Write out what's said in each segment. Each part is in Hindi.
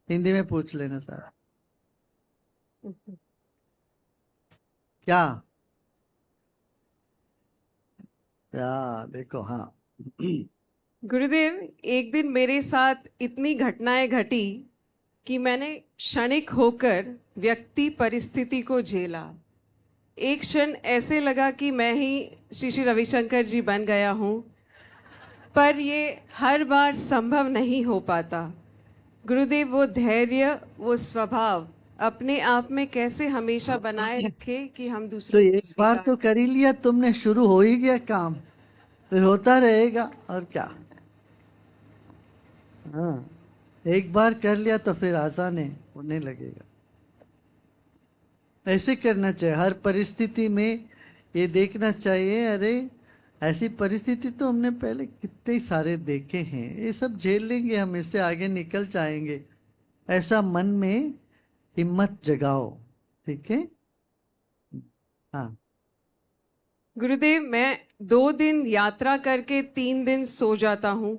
हिंदी में पूछ लेना सारा। क्या क्या देखो, हाँ। गुरुदेव, एक दिन मेरे साथ इतनी घटनाएं घटी कि मैंने क्षणिक होकर व्यक्ति परिस्थिति को झेला। एक क्षण ऐसे लगा कि मैं ही श्री श्री रविशंकर जी बन गया हूँ, पर ये हर बार संभव नहीं हो पाता। गुरुदेव, वो धैर्य, वो स्वभाव अपने आप में कैसे हमेशा बनाए रखे कि हम तो दूसरों को एक बार स्वीकार तो कर ही लिया तुमने, शुरू हो ही गया काम, फिर होता रहेगा और क्या। हाँ, एक बार कर लिया तो फिर आसान है, होने लगेगा। ऐसे करना चाहिए हर परिस्थिति में। ये देखना चाहिए, अरे ऐसी परिस्थिति तो हमने पहले कितने सारे देखे हैं, ये सब झेल लेंगे, हम इससे आगे निकल जाएंगे। ऐसा मन में हिम्मत जगाओ। ठीक है। हाँ। गुरुदेव, मैं 2 दिन यात्रा करके 3 दिन सो जाता हूँ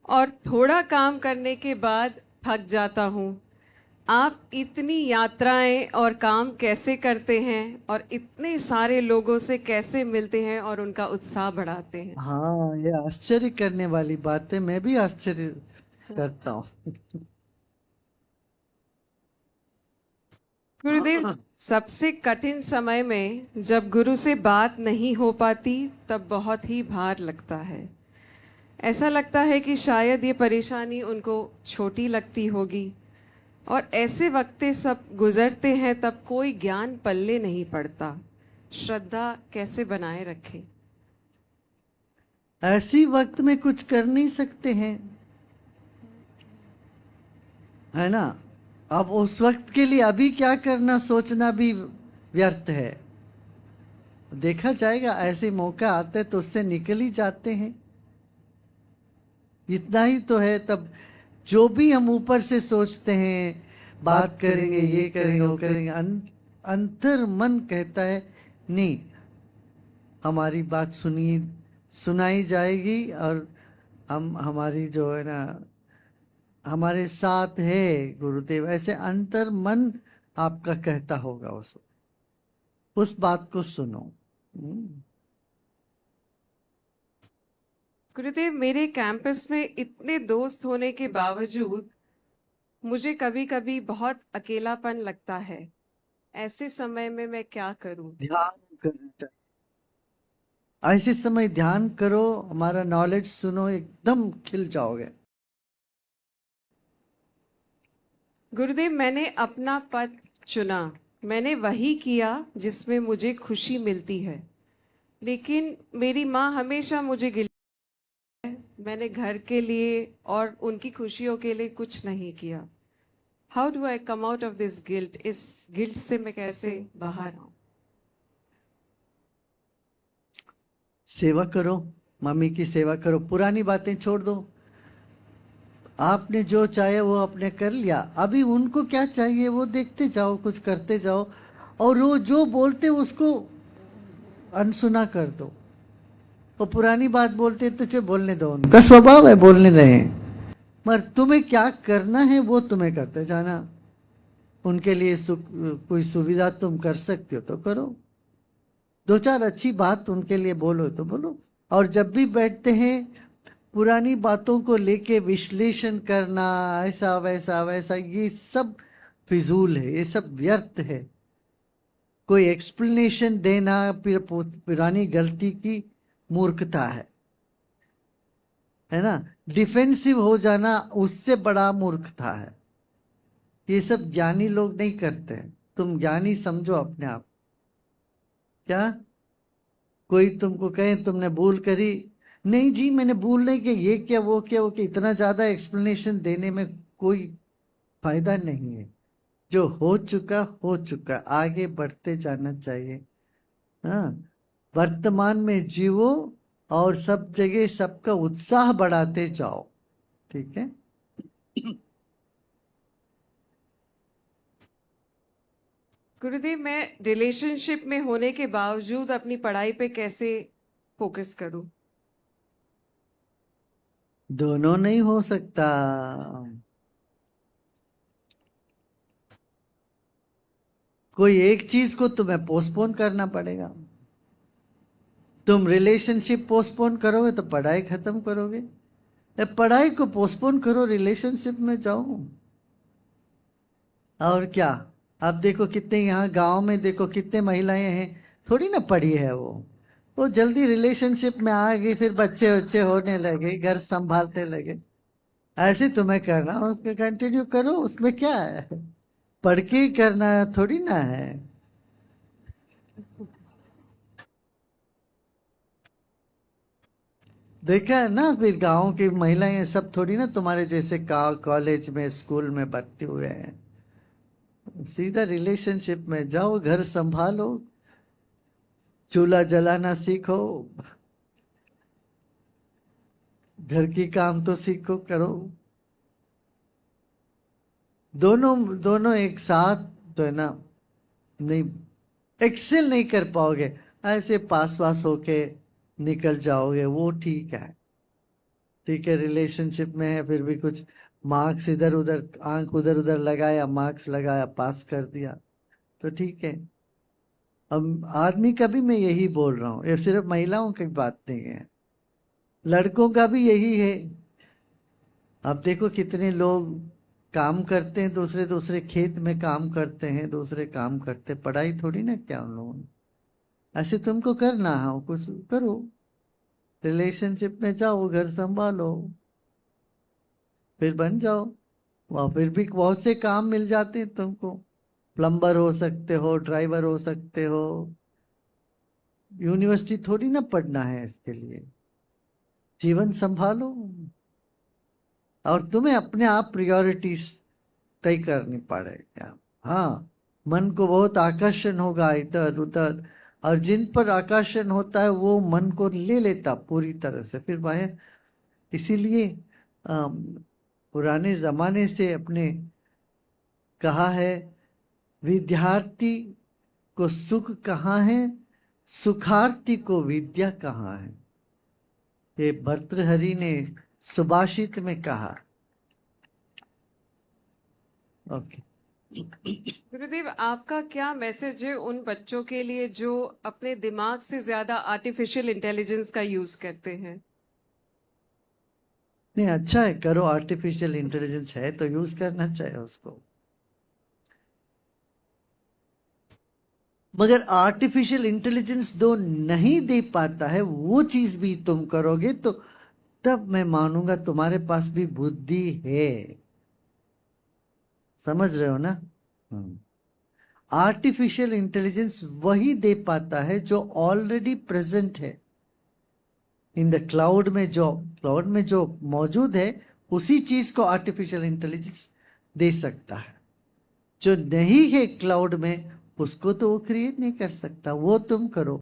और थोड़ा काम करने के बाद थक जाता हूँ। आप इतनी यात्राएं और काम कैसे करते हैं और इतने सारे लोगों से कैसे मिलते हैं और उनका उत्साह बढ़ाते हैं? हाँ, ये आश्चर्य करने वाली बात है, मैं भी आश्चर्य करता हूँ। गुरुदेव, सबसे कठिन समय में जब गुरु से बात नहीं हो पाती तब बहुत ही भार लगता है। ऐसा लगता है कि शायद ये परेशानी उनको छोटी लगती होगी, और ऐसे वक्ते सब गुजरते हैं तब कोई ज्ञान पल्ले नहीं पड़ता। श्रद्धा कैसे बनाए रखें? ऐसी वक्त में कुछ कर नहीं सकते हैं, है ना। अब उस वक्त के लिए अभी क्या करना सोचना भी व्यर्थ है। देखा जाएगा, ऐसे मौका आते हैं तो उससे निकल ही जाते हैं। इतना ही तो है। तब जो भी हम ऊपर से सोचते हैं, बात करेंगे, ये करेंगे, वो करेंगे, अंतर मन कहता है नहीं, हमारी बात सुनाई जाएगी, और हम हमारी जो है ना, हमारे साथ है गुरुदेव, ऐसे अंतर मन आपका कहता होगा, उस बात को सुनो। हम्म। गुरुदेव, मेरे कैंपस में इतने दोस्त होने के बावजूद मुझे कभी कभी बहुत अकेलापन लगता है। ऐसे समय में मैं क्या करूं? ध्यान करना चाहिए। ऐसे समय ध्यान करो, हमारा नॉलेज सुनो, एकदम खिल जाओगे। गुरुदेव, मैंने अपना पथ चुना। मैंने वही किया जिसमें मुझे खुशी मिलती है, लेकिन मेरी माँ हमेशा मुझे गिल्ट, मैंने घर के लिए और उनकी खुशियों के लिए कुछ नहीं किया। How do I come out of this guilt? इस गिल्ट से मैं कैसे बाहर आऊं? सेवा करो, मम्मी की सेवा करो, पुरानी बातें छोड़ दो। आपने जो चाहे वो आपने कर लिया, अभी उनको क्या चाहिए वो देखते जाओ, कुछ करते जाओ, और वो जो बोलते उसको अनसुना कर दो। वो पुरानी बात बोलते तो चलो बोलने दो, उनका स्वभाव है, बोलने रहे। मगर तुम्हें क्या करना है वो तुम्हें करते जाना। उनके लिए कोई सुविधा तुम कर सकते हो तो करो, दो चार अच्छी बात उनके लिए बोलो तो बोलो। और जब भी बैठते हैं, पुरानी बातों को लेके विश्लेषण करना, ऐसा वैसा वैसा, ये सब फिजूल है, ये सब व्यर्थ है। कोई एक्सप्लेनेशन देना फिर पुरानी गलती की मूर्खता है ना। डिफेंसिव हो जाना उससे बड़ा मूर्खता है। ये सब ज्ञानी लोग नहीं करते हैं। तुम ज्ञानी समझो अपने आप। क्या कोई तुमको कहे तुमने भूल करी, नहीं जी मैंने भूल नहीं की, ये क्या वो क्या वो क्या, इतना ज्यादा एक्सप्लेनेशन देने में कोई फायदा नहीं है। जो हो चुका, आगे बढ़ते जाना चाहिए। हाँ, वर्तमान में जीवो, और सब जगह सबका उत्साह बढ़ाते जाओ। ठीक है। गुरुदेव, मैं रिलेशनशिप में होने के बावजूद अपनी पढ़ाई पे कैसे फोकस करूं? दोनों नहीं हो सकता। कोई एक चीज को तुम्हें पोस्टपोन करना पड़ेगा। तुम रिलेशनशिप पोस्टपोन करोगे तो पढ़ाई खत्म करोगे। पढ़ाई को पोस्टपोन करो, रिलेशनशिप में जाओ। और क्या। अब देखो कितने यहाँ गांव में देखो कितने महिलाएं हैं, थोड़ी ना पढ़ी है वो जल्दी रिलेशनशिप में आ गई, फिर बच्चे बच्चे होने लगे, घर संभालते लगे। ऐसे तुम्हें करना, उसके कंटिन्यू करो, उसमें क्या है। पढ़ के ही करना थोड़ी ना है। देखा है ना, फिर गांव की महिलाएं सब थोड़ी ना तुम्हारे जैसे कॉलेज में स्कूल में भर्ती हुए हैं। सीधा रिलेशनशिप में जाओ, घर संभालो, चूल्हा जलाना सीखो, घर की काम तो सीखो करो। दोनों दोनों एक साथ तो है ना, नहीं एक्सेल नहीं कर पाओगे। ऐसे पास पास होके निकल जाओगे, वो ठीक है। ठीक है, रिलेशनशिप में है, फिर भी कुछ मार्क्स इधर उधर, आंख उधर उधर लगाया, मार्क्स लगाया, पास कर दिया तो ठीक है। अब आदमी का भी मैं यही बोल रहा हूँ, ये सिर्फ महिलाओं की बात नहीं है, लड़कों का भी यही है। अब देखो कितने लोग काम करते हैं, दूसरे दूसरे खेत में काम करते हैं, दूसरे काम करते, पढ़ाई थोड़ी ना क्या उन लोगों ने। ऐसे तुमको करना है, कुछ करो, रिलेशनशिप में जाओ, घर संभालो, फिर बन जाओ। वहां फिर भी बहुत से काम मिल जाते हैं तुमको। प्लम्बर हो सकते हो, ड्राइवर हो सकते हो। यूनिवर्सिटी थोड़ी ना पढ़ना है इसके लिए। जीवन संभालो, और तुम्हें अपने आप प्रायोरिटीज तय करनी पड़ेगा। हाँ, मन को बहुत आकर्षण होगा इधर उधर, और जिन पर आकर्षण होता है वो मन को ले लेता पूरी तरह से, फिर वह इसीलिए पुराने जमाने से अपने कहा है, विद्यार्थी को सुख कहाँ है, सुखार्थी को विद्या कहाँ है। ये भर्तृहरि ने सुभाषित में कहा। ओके। गुरुदेव, आपका क्या मैसेज है उन बच्चों के लिए जो अपने दिमाग से ज्यादा आर्टिफिशियल इंटेलिजेंस का यूज करते हैं? नहीं, अच्छा है, करो, आर्टिफिशियल इंटेलिजेंस है तो यूज करना चाहिए उसको। मगर आर्टिफिशियल इंटेलिजेंस दो नहीं दे पाता है, वो चीज भी तुम करोगे तो तब मैं मानूंगा तुम्हारे पास भी बुद्धि है। समझ रहे हो ना। आर्टिफिशियल इंटेलिजेंस वही दे पाता है जो ऑलरेडी प्रेजेंट है इन द क्लाउड में जो मौजूद है, उसी चीज को आर्टिफिशियल इंटेलिजेंस दे सकता है। जो नहीं है क्लाउड में, उसको तो वो क्रिएट नहीं कर सकता, वो तुम करो।